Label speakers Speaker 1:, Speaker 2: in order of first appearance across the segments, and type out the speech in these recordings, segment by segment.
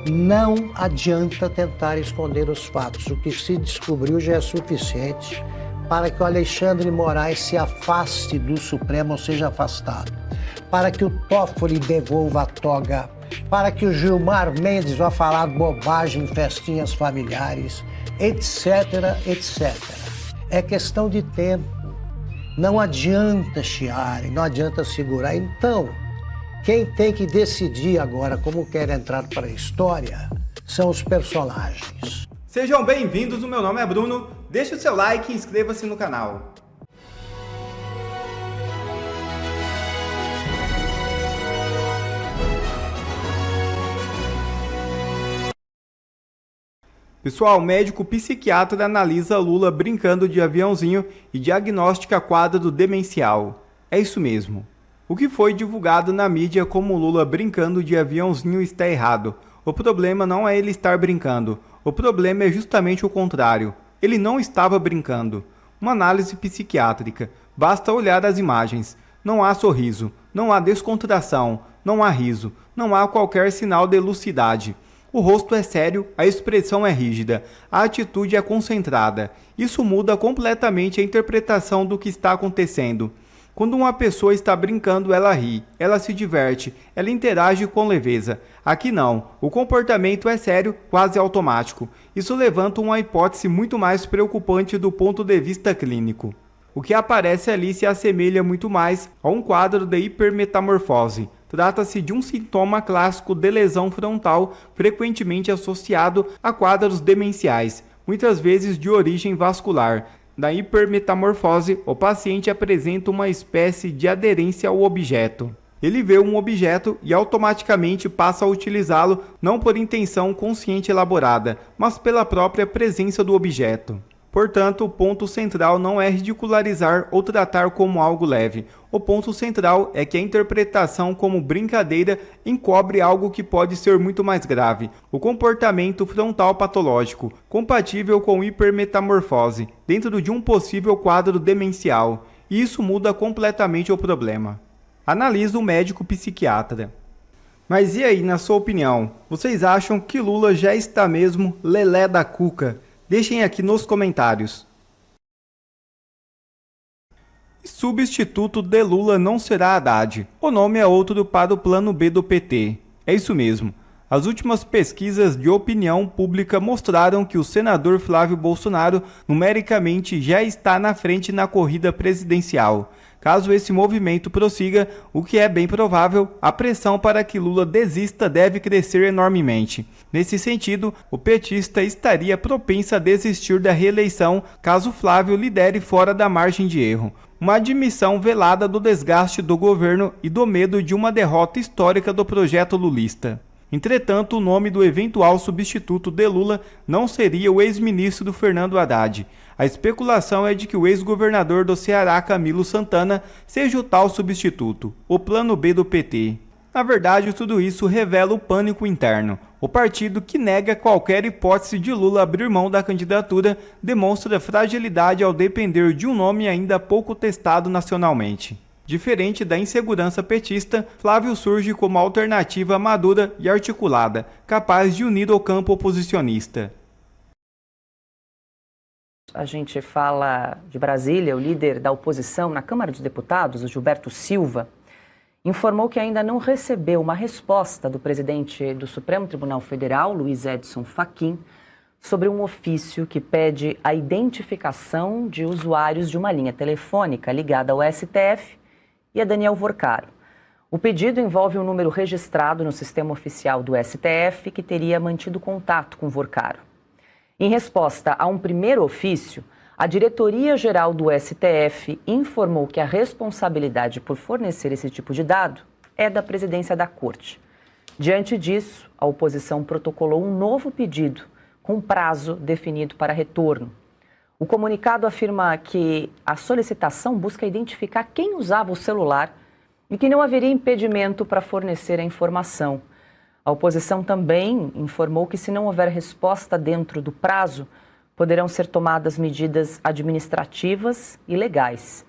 Speaker 1: Não adianta tentar esconder os fatos. O que se descobriu já é suficiente para que o Alexandre de Moraes se afaste do Supremo ou seja afastado, para que o Toffoli devolva a toga, para que o Gilmar Mendes vá falar bobagem em festinhas familiares, etc, etc. É questão de tempo. Não adianta chiarem, não adianta segurar. Então, quem tem que decidir agora como quer entrar para a história são os personagens.
Speaker 2: Sejam bem-vindos, o meu nome é Bruno, deixe o seu like e inscreva-se no canal. Pessoal, médico psiquiatra analisa Lula brincando de aviãozinho e diagnostica quadro demencial. É isso mesmo. O que foi divulgado na mídia como Lula brincando de aviãozinho está errado. O problema não é ele estar brincando. O problema é justamente o contrário. Ele não estava brincando. Uma análise psiquiátrica. Basta olhar as imagens. Não há sorriso, não há descontração, não há riso, não há qualquer sinal de lucidez. O rosto é sério, a expressão é rígida, a atitude é concentrada. Isso muda completamente a interpretação do que está acontecendo. Quando uma pessoa está brincando, ela ri, ela se diverte, ela interage com leveza. Aqui não, o comportamento é sério, quase automático. Isso levanta uma hipótese muito mais preocupante do ponto de vista clínico. O que aparece ali se assemelha muito mais a um quadro de hipermetamorfose. Trata-se de um sintoma clássico de lesão frontal, frequentemente associado a quadros demenciais, muitas vezes de origem vascular. Na hipermetamorfose, o paciente apresenta uma espécie de aderência ao objeto. Ele vê um objeto e automaticamente passa a utilizá-lo não por intenção consciente elaborada, mas pela própria presença do objeto. Portanto, o ponto central não é ridicularizar ou tratar como algo leve. O ponto central é que a interpretação como brincadeira encobre algo que pode ser muito mais grave. O comportamento frontal patológico, compatível com hipermetamorfose, dentro de um possível quadro demencial. E isso muda completamente o problema. Analisa o médico psiquiatra. Mas e aí, na sua opinião? Vocês acham que Lula já está mesmo lelé da cuca? Deixem aqui nos comentários. Substituto de Lula não será Haddad. O nome é outro para o plano B do PT. É isso mesmo. As últimas pesquisas de opinião pública mostraram que o senador Flávio Bolsonaro numericamente já está na frente na corrida presidencial. Caso esse movimento prossiga, o que é bem provável, a pressão para que Lula desista deve crescer enormemente. Nesse sentido, o petista estaria propenso a desistir da reeleição caso Flávio lidere fora da margem de erro. Uma admissão velada do desgaste do governo e do medo de uma derrota histórica do projeto lulista. Entretanto, o nome do eventual substituto de Lula não seria o ex-ministro Fernando Haddad. A especulação é de que o ex-governador do Ceará, Camilo Santana, seja o tal substituto, o plano B do PT. Na verdade, tudo isso revela o pânico interno. O partido, que nega qualquer hipótese de Lula abrir mão da candidatura, demonstra fragilidade ao depender de um nome ainda pouco testado nacionalmente. Diferente da insegurança petista, Flávio surge como alternativa madura e articulada, capaz de unir o campo oposicionista.
Speaker 3: A gente fala de Brasília, o líder da oposição na Câmara dos Deputados, o Gilberto Silva, informou que ainda não recebeu uma resposta do presidente do Supremo Tribunal Federal, Luiz Edson Fachin, sobre um ofício que pede a identificação de usuários de uma linha telefônica ligada ao STF e a Daniel Vorcaro. O pedido envolve um número registrado no sistema oficial do STF que teria mantido contato com Vorcaro. Em resposta a um primeiro ofício, a Diretoria-Geral do STF informou que a responsabilidade por fornecer esse tipo de dado é da presidência da Corte. Diante disso, a oposição protocolou um novo pedido com prazo definido para retorno. O comunicado afirma que a solicitação busca identificar quem usava o celular e que não haveria impedimento para fornecer a informação. A oposição também informou que, se não houver resposta dentro do prazo, poderão ser tomadas medidas administrativas e legais.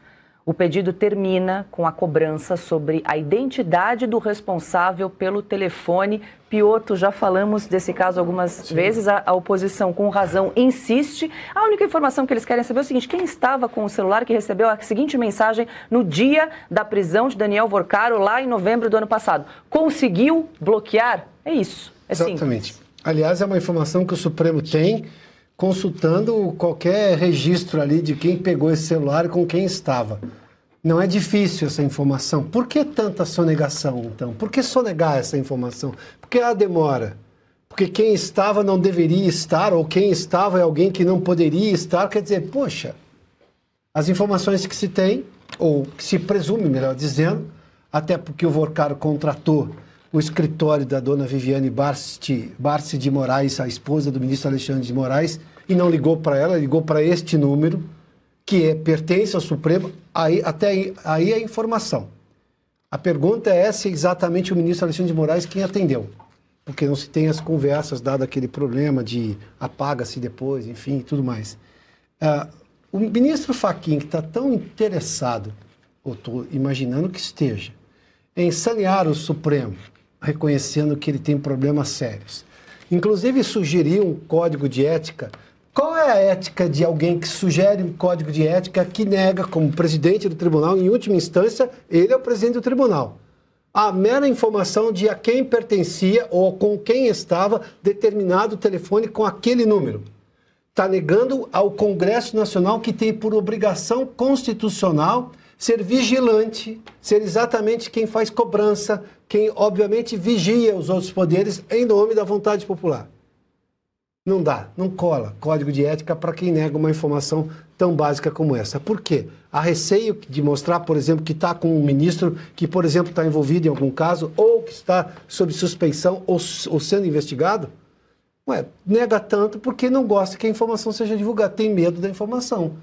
Speaker 3: O pedido termina com a cobrança sobre a identidade do responsável pelo telefone. Piotr, já falamos desse caso algumas vezes, a oposição, com razão, insiste. A única informação que eles querem saber é o seguinte: quem estava com o celular que recebeu a seguinte mensagem no dia da prisão de Daniel Vorcaro, lá em novembro do ano passado? Conseguiu bloquear? É isso. É
Speaker 4: Exatamente.
Speaker 3: simples.
Speaker 4: Aliás, é uma informação que o Supremo tem, consultando qualquer registro ali de quem pegou esse celular e com quem estava. Não é difícil essa informação. Por que tanta sonegação, então? Por que sonegar essa informação? Por que a demora? Porque quem estava não deveria estar, ou quem estava é alguém que não poderia estar. Quer dizer, poxa, as informações que se tem, ou que se presume, melhor dizendo, até porque o Vorcaro contratou o escritório da dona Viviane Barsi de Moraes, a esposa do ministro Alexandre de Moraes, e não ligou para ela, ligou para este número, que pertence ao Supremo. Até aí a informação. A pergunta é se exatamente o ministro Alexandre de Moraes quem atendeu, porque não se tem as conversas, dado aquele problema de apaga-se depois, enfim, tudo mais. O ministro Fachin, que está tão interessado, eu estou imaginando que esteja, em sanear o Supremo, reconhecendo que ele tem problemas sérios. Inclusive, sugerir um código de ética. Qual é a ética de alguém que sugere um código de ética que nega, como presidente do tribunal, em última instância, ele é o presidente do tribunal, a mera informação de a quem pertencia ou com quem estava determinado telefone com aquele número? Está negando ao Congresso Nacional, que tem por obrigação constitucional ser vigilante, ser exatamente quem faz cobrança, quem, obviamente, vigia os outros poderes em nome da vontade popular. Não dá, não cola código de ética para quem nega uma informação tão básica como essa. Por quê? Há receio de mostrar, por exemplo, que está com um ministro que, por exemplo, está envolvido em algum caso, ou que está sob suspeição ou sendo investigado? Nega tanto porque não gosta que a informação seja divulgada, tem medo da informação.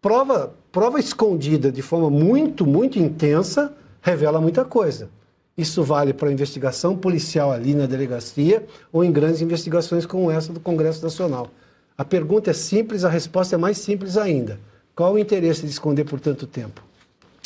Speaker 4: Prova escondida de forma muito, muito intensa revela muita coisa. Isso vale para a investigação policial ali na delegacia ou em grandes investigações como essa do Congresso Nacional. A pergunta é simples, a resposta é mais simples ainda. Qual o interesse de esconder por tanto tempo?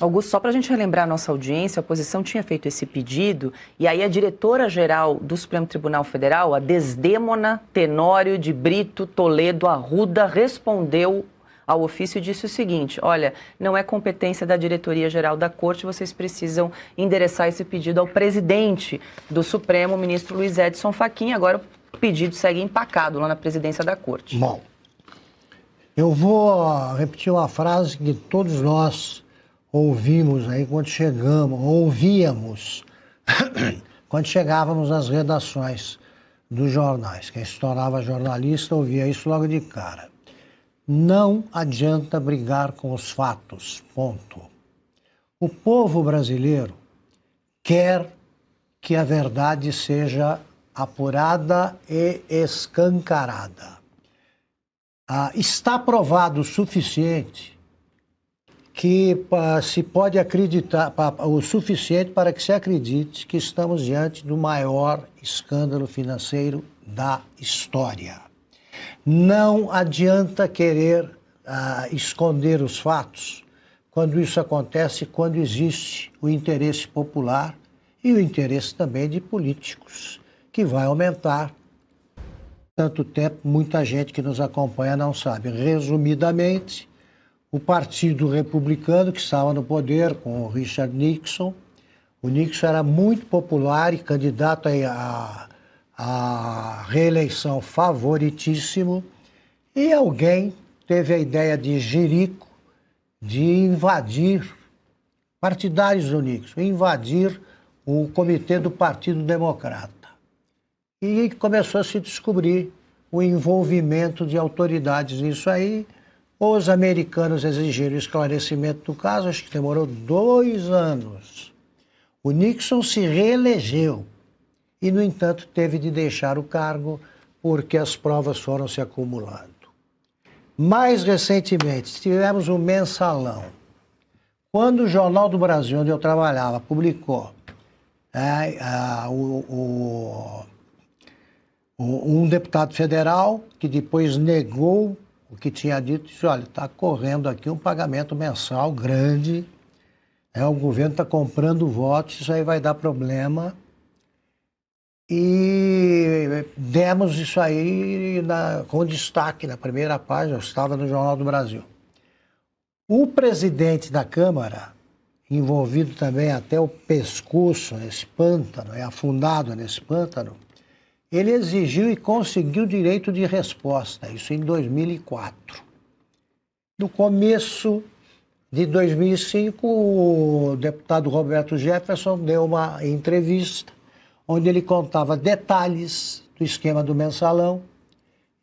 Speaker 3: Augusto, só para a gente relembrar a nossa audiência, a oposição tinha feito esse pedido e aí a diretora-geral do Supremo Tribunal Federal, a Desdêmona Tenório de Brito Toledo Arruda, respondeu ao ofício e disse o seguinte: olha, não é competência da diretoria-geral da Corte, vocês precisam endereçar esse pedido ao presidente do Supremo, o ministro Luiz Edson Fachin. Agora o pedido segue empacado lá na presidência da Corte.
Speaker 1: Bom, eu vou repetir uma frase que todos nós ouvíamos aí ouvíamos quando chegávamos às redações dos jornais. Quem se tornava jornalista ouvia isso logo de cara. Não adianta brigar com os fatos, ponto. O povo brasileiro quer que a verdade seja apurada e escancarada. Está provado o suficiente que se pode acreditar, o suficiente para que se acredite que estamos diante do maior escândalo financeiro da história. Não adianta querer esconder os fatos quando isso acontece, quando existe o interesse popular e o interesse também de políticos, que vai aumentar. Tanto tempo, muita gente que nos acompanha não sabe. Resumidamente, o Partido Republicano, que estava no poder com o Richard Nixon, o Nixon era muito popular e candidato a reeleição favoritíssimo, e alguém teve a ideia de jirico de invadir, partidários do Nixon, invadir o comitê do Partido Democrata. E começou a se descobrir o envolvimento de autoridades nisso aí. Os americanos exigiram esclarecimento do caso, acho que demorou 2 anos. O Nixon se reelegeu. E, no entanto, teve de deixar o cargo porque as provas foram se acumulando. Mais recentemente, tivemos um mensalão. Quando o Jornal do Brasil, onde eu trabalhava, publicou um deputado federal que depois negou o que tinha dito, disse, olha, está correndo aqui um pagamento mensal grande, o governo está comprando votos, isso aí vai dar problema. E demos isso aí com destaque na primeira página, estava no Jornal do Brasil. O presidente da Câmara, envolvido também até o pescoço nesse pântano, afundado nesse pântano, ele exigiu e conseguiu direito de resposta, isso em 2004. No começo de 2005, o deputado Roberto Jefferson deu uma entrevista onde ele contava detalhes do esquema do mensalão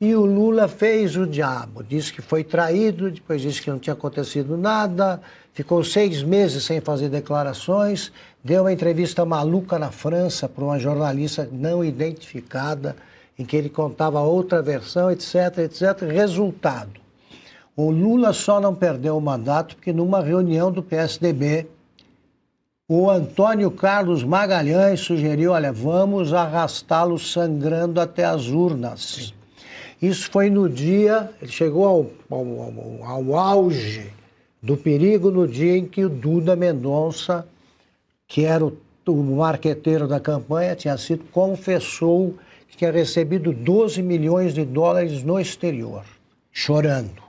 Speaker 1: e o Lula fez o diabo, disse que foi traído, depois disse que não tinha acontecido nada, ficou 6 meses sem fazer declarações, deu uma entrevista maluca na França para uma jornalista não identificada, em que ele contava outra versão, etc, etc. Resultado, o Lula só não perdeu o mandato porque numa reunião do PSDB, o Antônio Carlos Magalhães sugeriu, olha, vamos arrastá-lo sangrando até as urnas. Isso foi no dia, ele chegou ao auge do perigo no dia em que o Duda Mendonça, que era o marqueteiro da campanha, confessou que tinha recebido 12 milhões de dólares no exterior, chorando.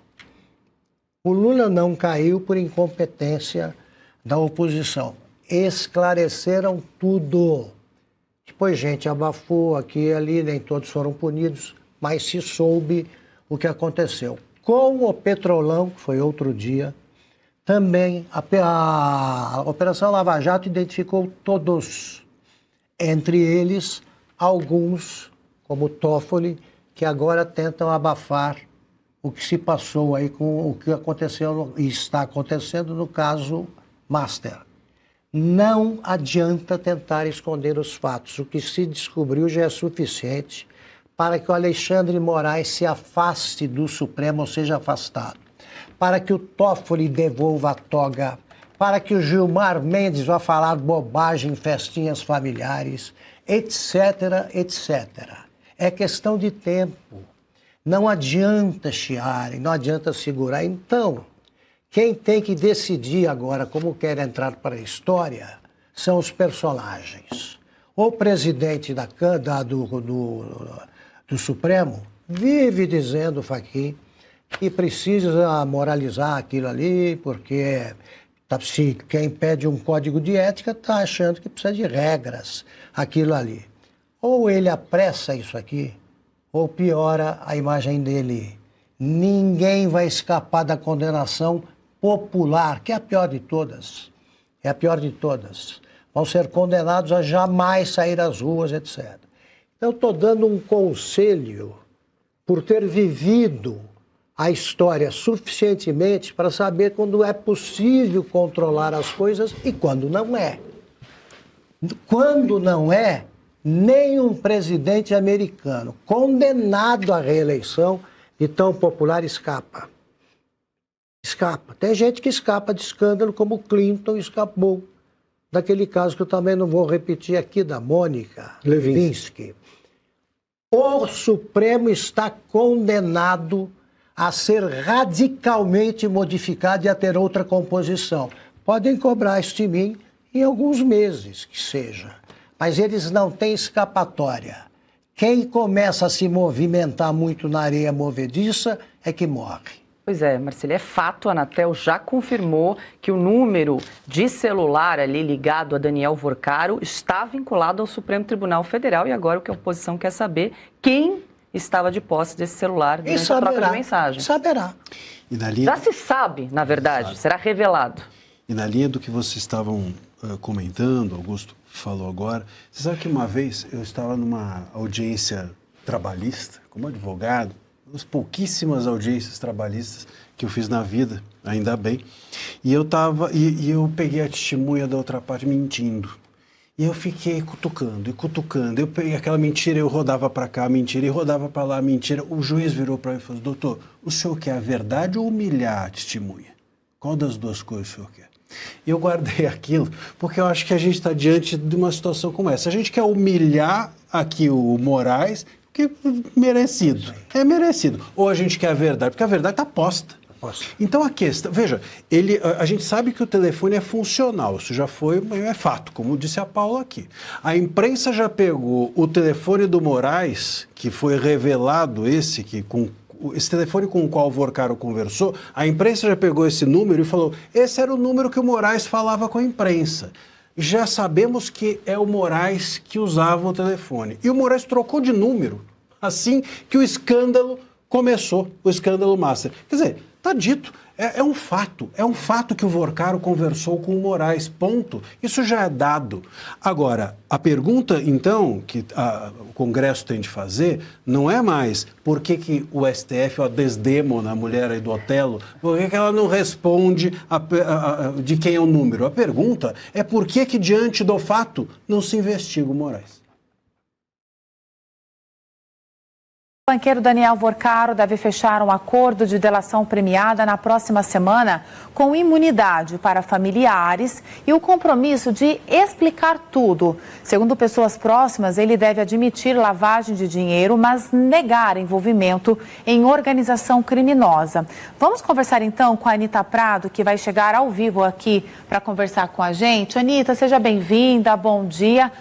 Speaker 1: O Lula não caiu por incompetência da oposição. Esclareceram tudo. Depois gente abafou aqui e ali, nem todos foram punidos, mas se soube o que aconteceu. Com o Petrolão, que foi outro dia, também a Operação Lava Jato identificou todos, entre eles alguns, como o Toffoli, que agora tentam abafar o que se passou aí com o que aconteceu e está acontecendo no caso Master. Não adianta tentar esconder os fatos. O que se descobriu já é suficiente para que o Alexandre de Moraes se afaste do Supremo ou seja afastado, para que o Toffoli devolva a toga, para que o Gilmar Mendes vá falar bobagem em festinhas familiares, etc, etc. É questão de tempo. Não adianta chiar, não adianta segurar. Então, quem tem que decidir agora como quer entrar para a história são os personagens. O presidente do Supremo vive dizendo, Fachin, que precisa moralizar aquilo ali, porque se quem pede um código de ética está achando que precisa de regras aquilo ali. Ou ele apressa isso aqui, ou piora a imagem dele. Ninguém vai escapar da condenação popular, que é a pior de todas. É a pior de todas. Vão ser condenados a jamais sair às ruas, etc. Então, estou dando um conselho por ter vivido a história suficientemente para saber quando é possível controlar as coisas e quando não é. Quando não é, nenhum presidente americano condenado à reeleição de tão popular escapa. Escapa. Tem gente que escapa de escândalo, como o Clinton escapou daquele caso que eu também não vou repetir aqui, da Mônica Lewinsky. O Supremo está condenado a ser radicalmente modificado e a ter outra composição. Podem cobrar isso de mim em alguns meses, que seja. Mas eles não têm escapatória. Quem começa a se movimentar muito na areia movediça é que morre.
Speaker 3: Pois é, Marcelo, é fato, a Anatel já confirmou que o número de celular ali ligado a Daniel Vorcaro está vinculado ao Supremo Tribunal Federal e agora o que a oposição quer saber, quem estava de posse desse celular durante a troca de mensagem.
Speaker 1: Saberá.
Speaker 5: E na linha
Speaker 3: já se sabe, na verdade, será revelado.
Speaker 5: E na linha do que vocês estavam comentando, Augusto falou agora, você sabe que uma vez eu estava numa audiência trabalhista, como advogado, das pouquíssimas audiências trabalhistas que eu fiz na vida, ainda bem, e eu peguei a testemunha da outra parte mentindo. E eu fiquei cutucando. Eu peguei aquela mentira, eu rodava para cá, mentira, e rodava para lá, mentira. O juiz virou para mim e falou: doutor, o senhor quer a verdade ou humilhar a testemunha? Qual das duas coisas o senhor quer? E eu guardei aquilo, porque eu acho que a gente está diante de uma situação como essa. A gente quer humilhar aqui o Moraes, porque merecido. É merecido. Ou a gente quer a verdade, porque a verdade está posta. Então a questão, veja, a gente sabe que o telefone é funcional, isso já é fato, como disse a Paula aqui. A imprensa já pegou o telefone do Moraes, que foi revelado esse telefone com o qual o Vorcaro conversou, a imprensa já pegou esse número e falou, esse era o número que o Moraes falava com a imprensa. Já sabemos que é o Moraes que usava o telefone. E o Moraes trocou de número, assim que o escândalo começou, o escândalo Master. Quer dizer, está dito, é um fato que o Vorcaro conversou com o Moraes, ponto. Isso já é dado. Agora, a pergunta, então, que o Congresso tem de fazer, não é mais por que o STF, a Desdemona, a mulher aí do Otelo, por que ela não responde de quem é o número? A pergunta é por que diante do fato, não se investiga o Moraes.
Speaker 6: O banqueiro Daniel Vorcaro deve fechar um acordo de delação premiada na próxima semana com imunidade para familiares e o compromisso de explicar tudo. Segundo pessoas próximas, ele deve admitir lavagem de dinheiro, mas negar envolvimento em organização criminosa. Vamos conversar então com a Anita Prado, que vai chegar ao vivo aqui para conversar com a gente. Anita, seja bem-vinda, bom dia.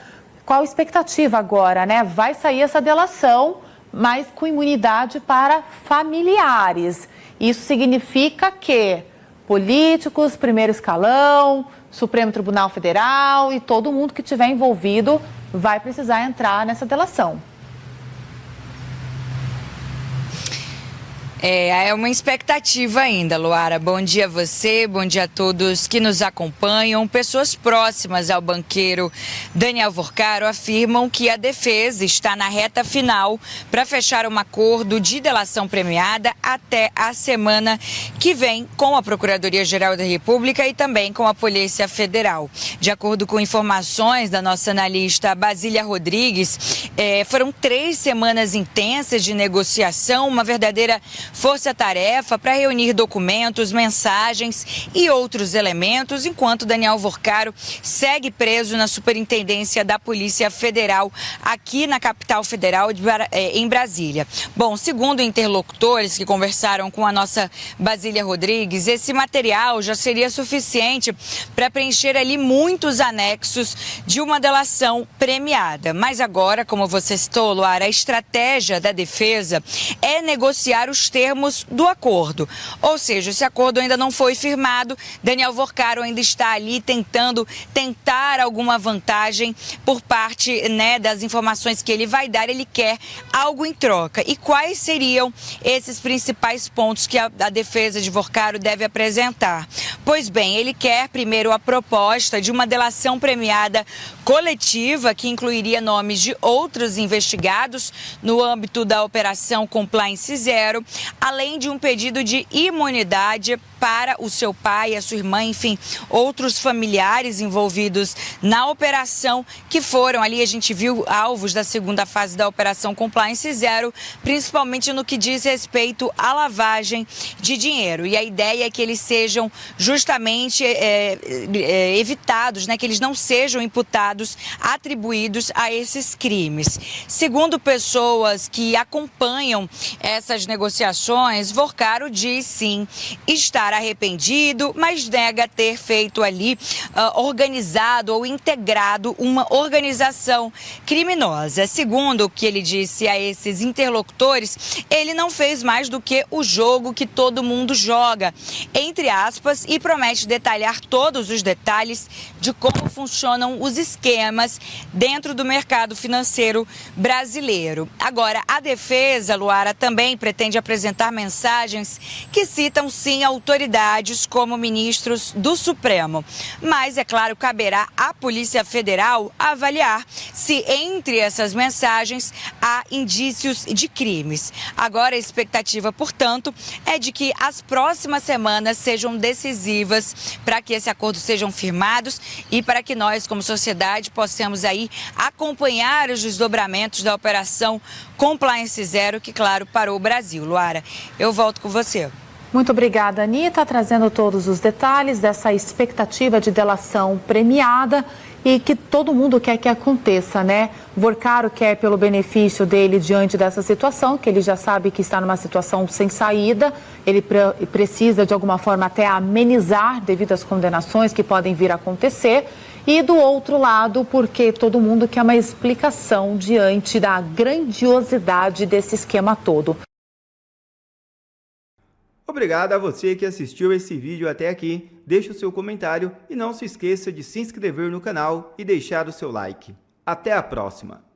Speaker 6: Qual a expectativa agora, né? Vai sair essa delação, mas com imunidade para familiares. Isso significa que políticos, primeiro escalão, Supremo Tribunal Federal e todo mundo que estiver envolvido vai precisar entrar nessa delação.
Speaker 7: É uma expectativa ainda, Luara. Bom dia a você, bom dia a todos que nos acompanham. Pessoas próximas ao banqueiro Daniel Vorcaro afirmam que a defesa está na reta final para fechar um acordo de delação premiada até a semana que vem com a Procuradoria-Geral da República e também com a Polícia Federal. De acordo com informações da nossa analista Basília Rodrigues, foram 3 semanas intensas de negociação, uma verdadeira força-tarefa para reunir documentos, mensagens e outros elementos, enquanto Daniel Vorcaro segue preso na Superintendência da Polícia Federal, aqui na capital federal, em Brasília. Bom, segundo interlocutores que conversaram com a nossa Basília Rodrigues, esse material já seria suficiente para preencher ali muitos anexos de uma delação premiada. Mas agora, como você citou, Luara, a estratégia da defesa é negociar os termos do acordo. Ou seja, esse acordo ainda não foi firmado, Daniel Vorcaro ainda está ali tentar alguma vantagem por parte, das informações que ele vai dar, ele quer algo em troca. E quais seriam esses principais pontos que a defesa de Vorcaro deve apresentar? Pois bem, ele quer primeiro a proposta de uma delação premiada coletiva que incluiria nomes de outros investigados no âmbito da Operação Compliance Zero, além de um pedido de imunidade para o seu pai, a sua irmã, enfim, outros familiares envolvidos na operação que foram ali, a gente viu, alvos da segunda fase da Operação Compliance Zero, principalmente no que diz respeito à lavagem de dinheiro. E a ideia é que eles sejam justamente evitados, que eles não sejam imputados, atribuídos a esses crimes. Segundo pessoas que acompanham essas negociações, Vorcaro diz sim estar arrependido, mas nega ter feito ali organizado ou integrado uma organização criminosa. Segundo o que ele disse a esses interlocutores, ele não fez mais do que o jogo que todo mundo joga, entre aspas, e promete detalhar todos os detalhes de como funcionam os esquemas dentro do mercado financeiro brasileiro. Agora, a defesa, Luara, também pretende apresentar mensagens que citam sim autoridades como ministros do Supremo. Mas, é claro, caberá à Polícia Federal avaliar se entre essas mensagens há indícios de crimes. Agora, a expectativa, portanto, é de que as próximas semanas sejam decisivas para que esse acordo sejam firmados e para que nós, como sociedade, possamos aí acompanhar os desdobramentos da Operação Compliance Zero, que, claro, parou o Brasil. Luara, eu volto com você.
Speaker 6: Muito obrigada, Anitta, trazendo todos os detalhes dessa expectativa de delação premiada e que todo mundo quer que aconteça, né? Vorcaro quer pelo benefício dele diante dessa situação, que ele já sabe que está numa situação sem saída, ele precisa de alguma forma até amenizar devido às condenações que podem vir a acontecer. E do outro lado, porque todo mundo quer uma explicação diante da grandiosidade desse esquema todo.
Speaker 2: Obrigado a você que assistiu esse vídeo até aqui. Deixe o seu comentário e não se esqueça de se inscrever no canal e deixar o seu like. Até a próxima!